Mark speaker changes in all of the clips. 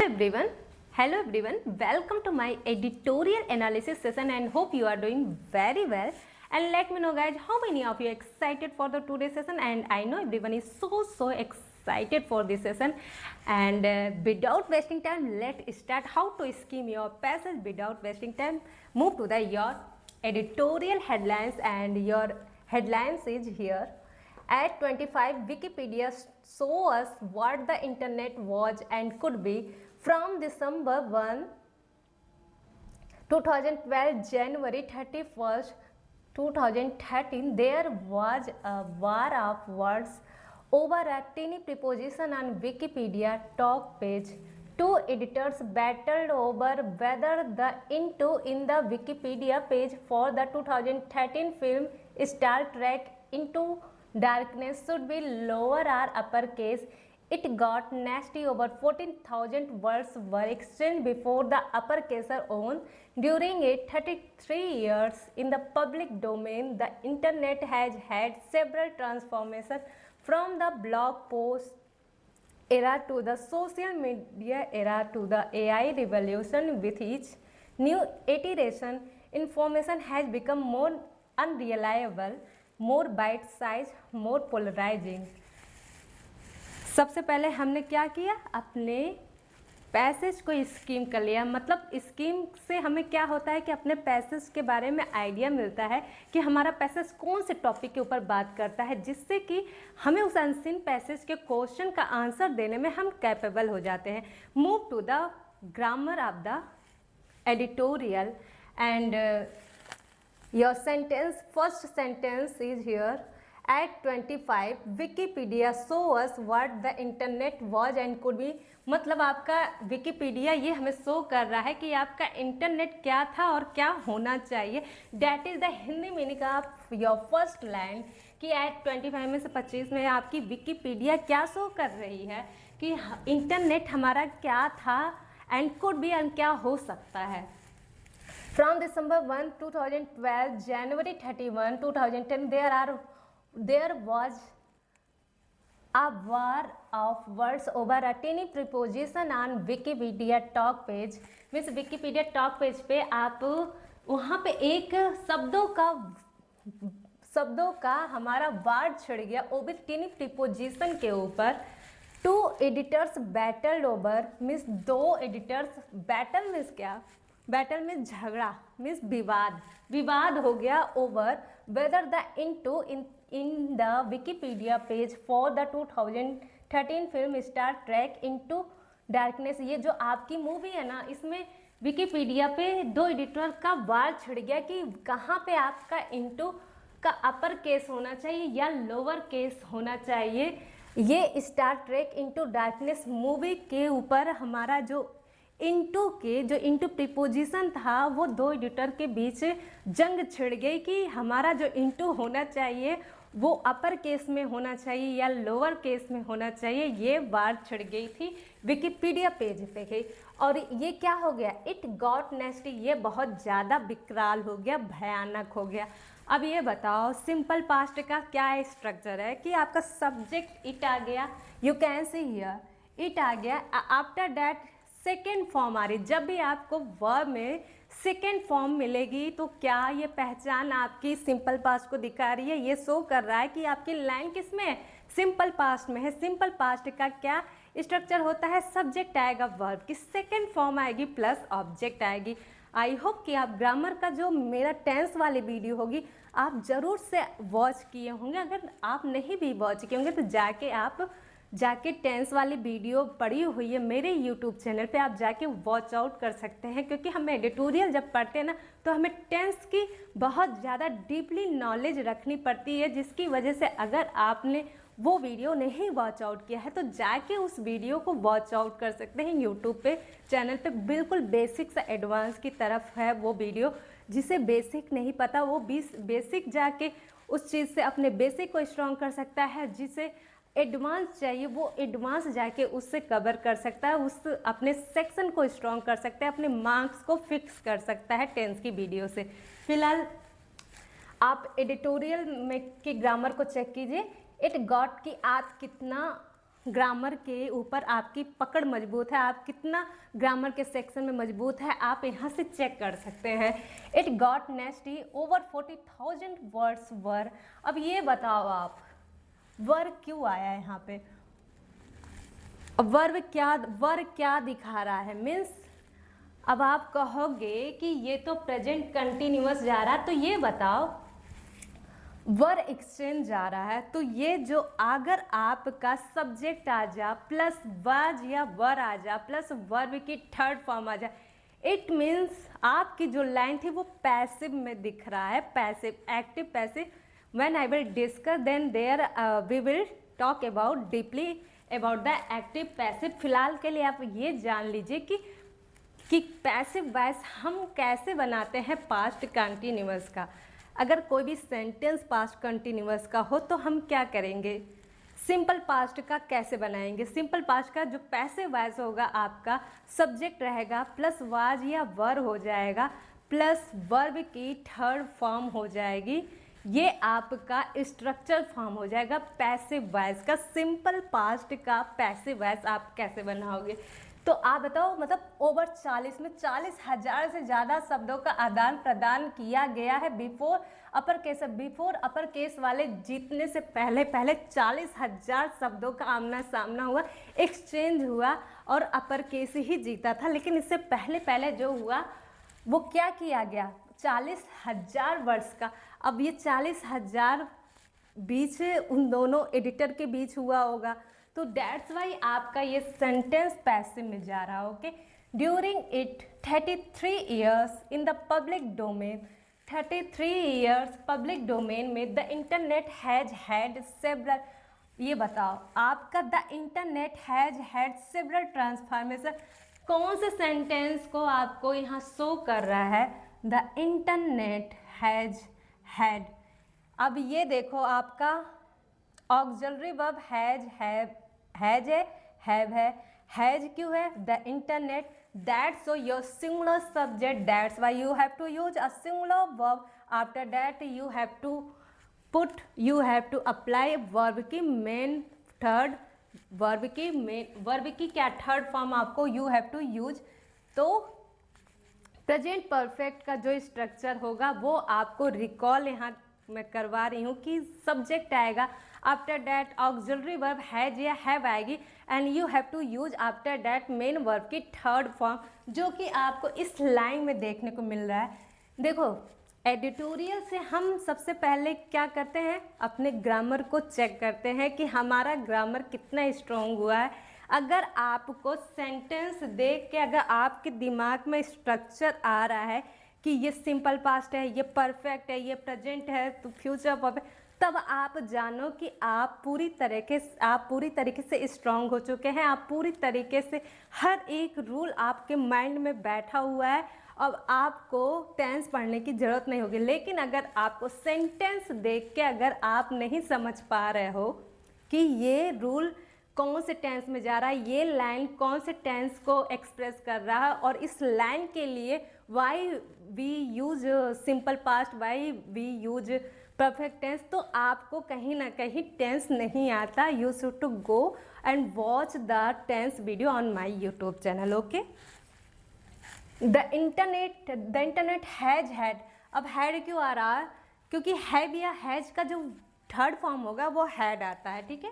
Speaker 1: everyone. Hello everyone. Welcome to my editorial analysis session and hope you are doing very well. And let me know guys how many of you are excited for the today's session, and I know everyone is so excited for this session. And without wasting time, let's start how to skim your passage without wasting time. Move to your editorial headlines, and your headlines is here. At 25, Wikipedia show us what the internet was and could be. From December 1, 2012, January 31st, 2013, there was a war of words over a tiny preposition on Wikipedia top page. Two editors battled over whether the into in the Wikipedia page for the 2013 film Star Trek Into Darkness should be lower or uppercase. It got nasty. Over 14,000 words were exchanged before the uppercase owned. During its 33 years in the public domain, the internet has had several transformations, from the blog post era to the social media era to the AI revolution. With each new iteration, information has become more unreliable, more bite-sized, more polarizing. सबसे पहले हमने क्या किया, अपने passage को scheme कर लिया। मतलब स्कीम से हमें क्या होता है कि अपने पैसेज के बारे में आइडिया मिलता है कि हमारा पैसेज कौन से टॉपिक के ऊपर बात करता है, जिससे कि हमें उस अनसीन पैसेज के क्वेश्चन का आंसर देने में हम कैपेबल हो जाते हैं। Move to the grammar of the editorial and your sentence, first sentence is here. At 25, Wikipedia show us what the internet was and could be. मतलब आपका विकीपीडिया ये हमें शो कर रहा है कि आपका इंटरनेट क्या था और क्या होना चाहिए. That is the Hindi meaning of your first line कि at 25 में से 25 में आपकी विकीपीडिया क्या शो कर रही है कि इंटरनेट हमारा क्या था एंड कुड बी एंड क्या हो सकता है. From December 1, 2012, January 31, 2010, there was a war of words over a tiny preposition on Wikipedia talk page. Means Wikipedia talk page पे आप वहाँ पे एक शब्दों का हमारा वार छिड़ गया वो भी टीनी प्रीपोजिशन के ऊपर. Two editors battle over means दो एडिटर्स. बैटल मीन्स क्या, बैटल मीन्स झगड़ा, मीन्स विवाद हो गया. Over whether the into in the Wikipedia page for the 2013 film Star Trek Into Darkness. ये जो आपकी मूवी है ना, इसमें विकीपीडिया पे दो एडिटर का वार छिड़ गया कि कहाँ पे आपका इंटू का अपर केस होना चाहिए या लोअर केस होना चाहिए. ये Star Trek into darkness movie के ऊपर हमारा जो इंटू प्रीपोजिशन था वो दो एडिटर के बीच जंग छिड़ गई कि हमारा जो इंटू होना चाहिए वो अपर केस में होना चाहिए या लोअर केस में होना चाहिए. ये वार छिड़ गई थी विकिपीडिया पेज पे गई और ये क्या हो गया, इट गॉट नेस्टी. ये बहुत ज़्यादा विकराल हो गया, भयानक हो गया. अब ये बताओ सिंपल पास्ट का क्या स्ट्रक्चर है कि आपका सब्जेक्ट इट आ गया, you can see here it आ गया. आफ्टर दैट सेकेंड फॉर्म आ रही. जब भी आपको वर्ब में सेकेंड फॉर्म मिलेगी तो क्या ये पहचान आपकी सिंपल पास्ट को दिखा रही है, ये शो कर रहा है कि आपकी लाइन किस में है, सिंपल पास्ट में है. सिंपल पास्ट का क्या स्ट्रक्चर होता है, सब्जेक्ट आएगा, वर्ब की सेकेंड फॉर्म आएगी प्लस ऑब्जेक्ट आएगी. आई होप कि आप ग्रामर का जो मेरा टेंस वाली वीडियो होगी आप ज़रूर से वॉच किए होंगे. अगर आप नहीं भी वॉच किए होंगे तो जाके टेंस वाली वीडियो पड़ी हुई है मेरे यूट्यूब चैनल पे, आप जाके वॉच आउट कर सकते हैं. क्योंकि हम एडिटोरियल जब पढ़ते हैं ना तो हमें टेंस की बहुत ज़्यादा डीपली नॉलेज रखनी पड़ती है, जिसकी वजह से अगर आपने वो वीडियो नहीं वॉच आउट किया है तो जाके उस वीडियो को वॉच आउट कर सकते हैं यूट्यूब पे चैनल पे. बिल्कुल बेसिक से एडवांस की तरफ है वो वीडियो. जिसे बेसिक नहीं पता वो बेसिक जाके उस चीज़ से अपने बेसिक को स्ट्रॉन्ग कर सकता है. जिसे एडवांस चाहिए वो एडवांस जाके उससे कवर कर सकता है, उस अपने सेक्शन को स्ट्रॉन्ग कर सकता है, अपने मार्क्स को फिक्स कर सकता है टेंस की वीडियो से. फिलहाल आप एडिटोरियल में की ग्रामर को चेक कीजिए. इट गॉट कि आप कितना ग्रामर के ऊपर आपकी पकड़ मजबूत है, आप कितना ग्रामर के सेक्शन में मजबूत है, आप यहाँ से चेक कर सकते हैं। It got नेस्टी over 40,000 words were. अब ये बताओ आप, वर क्यों आया है यहाँ पे? वर्ब क्या दिखा रहा है? मीन्स अब आप कहोगे कि ये तो प्रेजेंट कंटिन्यूअस जा रहा है, तो ये बताओ वर एक्सचेंज जा रहा है, तो ये जो अगर आपका सब्जेक्ट आ जा प्लस वाज या वर आ जा प्लस वर्ब की थर्ड फॉर्म आ जा, इट मीन्स आपकी जो लाइन थी वो पैसिव में दिख रहा है, passive, active passive. When I will discuss then there we will talk about deeply about the active passive. फिलहाल के लिए आप ये जान लीजिए कि पैसिव वॉइस हम कैसे बनाते हैं पास्ट कंटिन्यूअस का। अगर कोई भी सेंटेंस पास्ट कंटिन्यूअस का हो तो हम क्या करेंगे, सिंपल पास्ट का कैसे बनाएंगे? सिंपल पास्ट का जो पैसिव वॉइस होगा आपका सब्जेक्ट रहेगा प्लस वाज या वर हो जाएगा प्लस वर्ब की थर्ड फॉर्म हो जाएगी, ये आपका स्ट्रक्चर फॉर्म हो जाएगा पैसिव वॉइस का। सिंपल पास्ट का पैसिव वॉइस आप कैसे बनाओगे? तो आप बताओ, मतलब ओवर 40 में 40,000 से ज़्यादा शब्दों का आदान प्रदान किया गया है बिफोर अपर केस वाले जीतने से पहले 40,000 शब्दों का आमना सामना हुआ, एक्सचेंज हुआ और अपर केस ही जीता था। लेकिन इससे पहले जो हुआ वो क्या किया गया, 40,000 वर्ड्स का। अब ये 40,000 बीच उन दोनों एडिटर के बीच हुआ होगा, तो डेट्स वाई आपका ये सेंटेंस पैसिव में जा रहा है। Okay, during it 33 years in the public domain, 33 years public domain में the internet has had several, ये बताओ आपका the internet has had several transformation, कौन से सेंटेंस को आपको यहाँ शो कर रहा है? The internet has had. अब ये देखो आपका ऑक्सिलरी वर्ब हैज है, हैज क्यों है? The internet, that's so your singular subject, that's why you have to use a singular verb, after that you have to apply verb की main third, verb की क्या थर्ड फॉर्म आपको you have to use. तो present perfect का जो structure होगा वो आपको रिकॉल यहाँ मैं करवा रही हूँ कि सब्जेक्ट आएगा, after that auxiliary verb has या हैव आएगी and you have to use after that main verb की थर्ड फॉर्म, जो कि आपको इस लाइन में देखने को मिल रहा है। देखो एडिटोरियल से हम सबसे पहले क्या करते हैं, अपने ग्रामर को चेक करते हैं कि हमारा ग्रामर कितना स्ट्रॉन्ग हुआ है। अगर आपको सेंटेंस देख के अगर आपके दिमाग में स्ट्रक्चर आ रहा है कि ये सिंपल पास्ट है, ये परफेक्ट है, ये प्रेजेंट है, तो फ्यूचर परफेक्ट, तब आप जानो कि आप पूरी तरीके से स्ट्रांग हो चुके हैं, आप पूरी तरीके से हर एक रूल आपके माइंड में बैठा हुआ है। अब आपको टेंस पढ़ने की ज़रूरत नहीं होगी। लेकिन अगर आपको सेंटेंस देख के अगर आप नहीं समझ पा रहे हो कि ये रूल कौन से टेंस में जा रहा है, ये लाइन कौन से टेंस को एक्सप्रेस कर रहा है, और इस लाइन के लिए why we use simple past, why we use perfect tense, तो आपको कहीं ना कहीं टेंस नहीं आता। You should to go and watch the tense video on my YouTube channel. Okay, the internet has had. अब हैड क्यों आ रहा है? क्योंकि हैव या हैज का जो थर्ड फॉर्म होगा वो हैड आता है, ठीक है।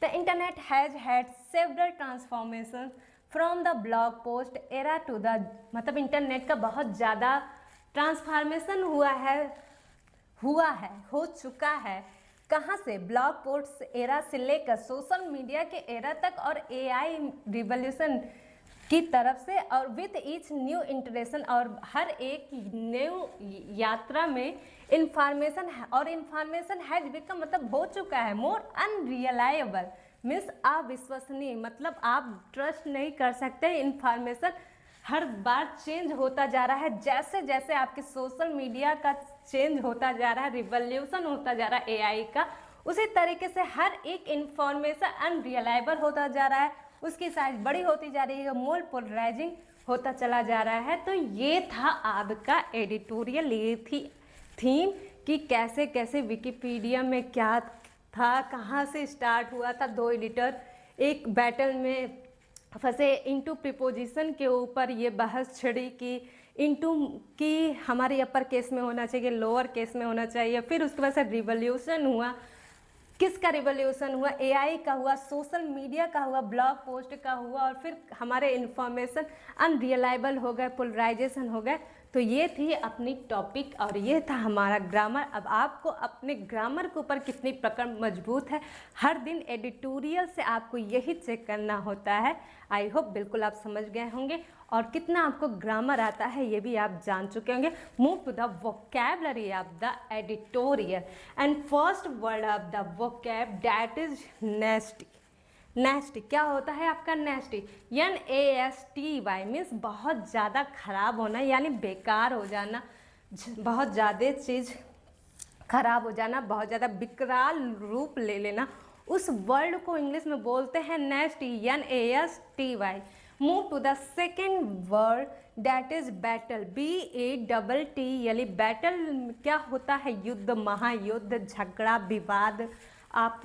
Speaker 1: The internet has had several transformation from the blog post era to the, मतलब इंटरनेट का बहुत ज़्यादा ट्रांसफॉर्मेशन हो चुका है। कहाँ से? ब्लॉग पोस्ट एरा से लेकर सोशल मीडिया के एरा तक और एआई रिवॉल्यूशन की तरफ से, और विथ ईच न्यू इंटरेक्शन, और हर एक न्यू यात्रा में इंफॉर्मेशन हैज बिकम, मतलब हो चुका है, मोर अनरियलाइबल, मीन्स अविश्वसनीय, मतलब आप ट्रस्ट नहीं कर सकते। इंफॉर्मेशन हर बार चेंज होता जा रहा है, जैसे जैसे आपके सोशल मीडिया का चेंज होता जा रहा है, रिवॉल्यूशन होता जा रहा है एआई का, उसी तरीके से हर एक इंफॉर्मेशन अनरियलाइबल होता जा रहा है, उसकी साइज बड़ी होती जा रही है, मोर पोलराइजिंग होता चला जा रहा है। तो ये था आपका एडिटोरियल, ये थी थीम कि कैसे कैसे विकिपीडिया में क्या था, कहाँ से स्टार्ट हुआ था, 2 एडिटर एक बैटल में फंसे इनटू प्रीपोजिशन के ऊपर ये बहस छिड़ी कि इनटू की हमारे अपर केस में होना चाहिए, लोअर केस में होना चाहिए। फिर उसके बाद से रिवॉल्यूशन हुआ। किसका रिवॉल्यूशन हुआ? एआई का हुआ, सोशल मीडिया का हुआ, ब्लॉग पोस्ट का हुआ, और फिर हमारे इन्फॉर्मेशन अनरिलायबल हो गए, पोलराइजेशन हो गए। तो ये थी अपनी टॉपिक और ये था हमारा ग्रामर। अब आपको अपने ग्रामर के ऊपर कितनी पकड़ मजबूत है, हर दिन एडिटोरियल से आपको यही चेक करना होता है। आई होप बिल्कुल आप समझ गए होंगे और कितना आपको ग्रामर आता है ये भी आप जान चुके होंगे। Move to the vocabulary of the editorial and first word of the vocab that is nasty. Nasty क्या होता है आपका? नेस्टी NASTY मीन्स बहुत ज़्यादा खराब होना, यानी बेकार हो जाना, बहुत ज़्यादा चीज़ खराब हो जाना, बहुत ज़्यादा विकराल रूप ले लेना। उस वर्ड को इंग्लिश में बोलते हैं nasty, NASTY। Move to the second word that is battle, BATT, यानी बैटल क्या होता है? युद्ध, महायुद्ध, झगड़ा, विवाद। आप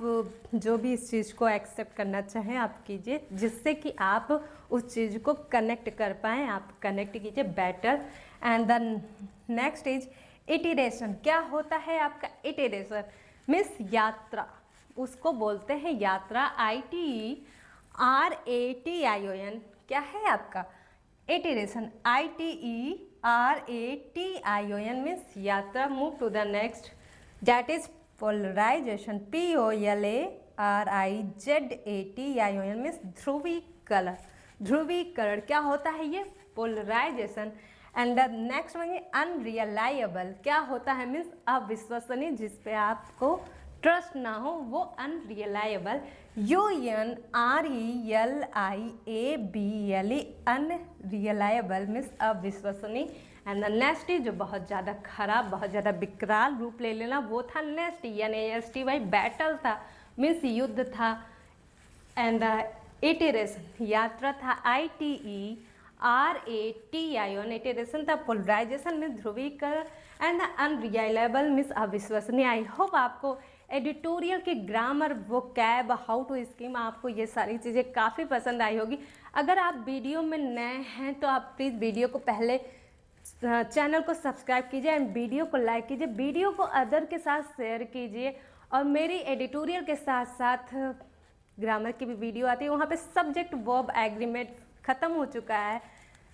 Speaker 1: जो भी इस चीज़ को एक्सेप्ट करना चाहें आप कीजिए, जिससे कि आप उस चीज़ को कनेक्ट कर पाएँ, आप कनेक्ट कीजिए battle. And the next is iteration. क्या होता है आपका इटरेशन? मिस यात्रा, उसको बोलते हैं यात्रा, ITERATION। क्या है आपका? इटरेशन, ITERATION मीन्स यात्रा। Move to the next that is polarization, POLARIZATION means ध्रुवीकरण। ध्रुवीकरण क्या होता है? ये polarization. And the next one unreliable. क्या होता है? मीन्स अविश्वसनीय, जिस पे आपको ट्रस्ट ना हो, वो अनरियलाइबल। UNRELIABLE अनरियलाइबल मीन्स अविश्वसनीय। एंड द नेस्टी जो बहुत ज़्यादा खराब, बहुत ज़्यादा विकराल रूप ले लेना, वो था नेस्टी, NASTY। बैटल था मीन्स युद्ध था। एंड द इटरेशन यात्रा था, ITERATION। इटरेशन था पोलराइजेशन मीन्स ध्रुवीकरण। एंड द अनरिलायबल मीन्स अविश्वसनीय। आई होप आपको एडिटोरियल की grammar, vocab, how to scheme, आपको ये सारी चीज़ें काफ़ी पसंद आई होगी। अगर आप वीडियो में नए हैं तो आप प्लीज़ वीडियो को पहले चैनल को सब्सक्राइब कीजिए एंड वीडियो को लाइक कीजिए, वीडियो को अदर के साथ शेयर कीजिए। और मेरी एडिटोरियल के साथ साथ ग्रामर की भी वीडियो आती है, वहाँ पे सब्जेक्ट वर्ब एग्रीमेंट ख़त्म हो चुका है,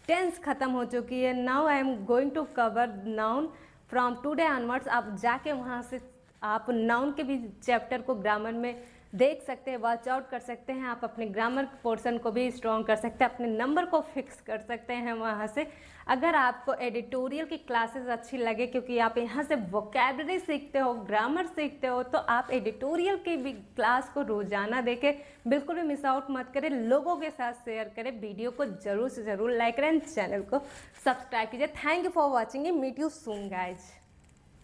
Speaker 1: टेंस ख़त्म हो चुकी है। Now I am going to cover noun from today onwards. आप जाके वहाँ से आप नाउन के भी चैप्टर को ग्रामर में देख सकते हैं, वॉच आउट कर सकते हैं। आप अपने ग्रामर पोर्शन को भी स्ट्रॉन्ग कर सकते हैं, अपने नंबर को फिक्स कर सकते हैं वहाँ से। अगर आपको एडिटोरियल की क्लासेस अच्छी लगे, क्योंकि आप यहाँ से वोकैबुलरी सीखते हो, ग्रामर सीखते हो, तो आप एडिटोरियल की भी क्लास को रोजाना देखें, बिल्कुल भी मिस आउट मत करें, लोगों के साथ शेयर करें, वीडियो को जरूर से ज़रूर लाइक करें, चैनल को सब्सक्राइब कीजिए। Thank you for watching, meet you soon guys.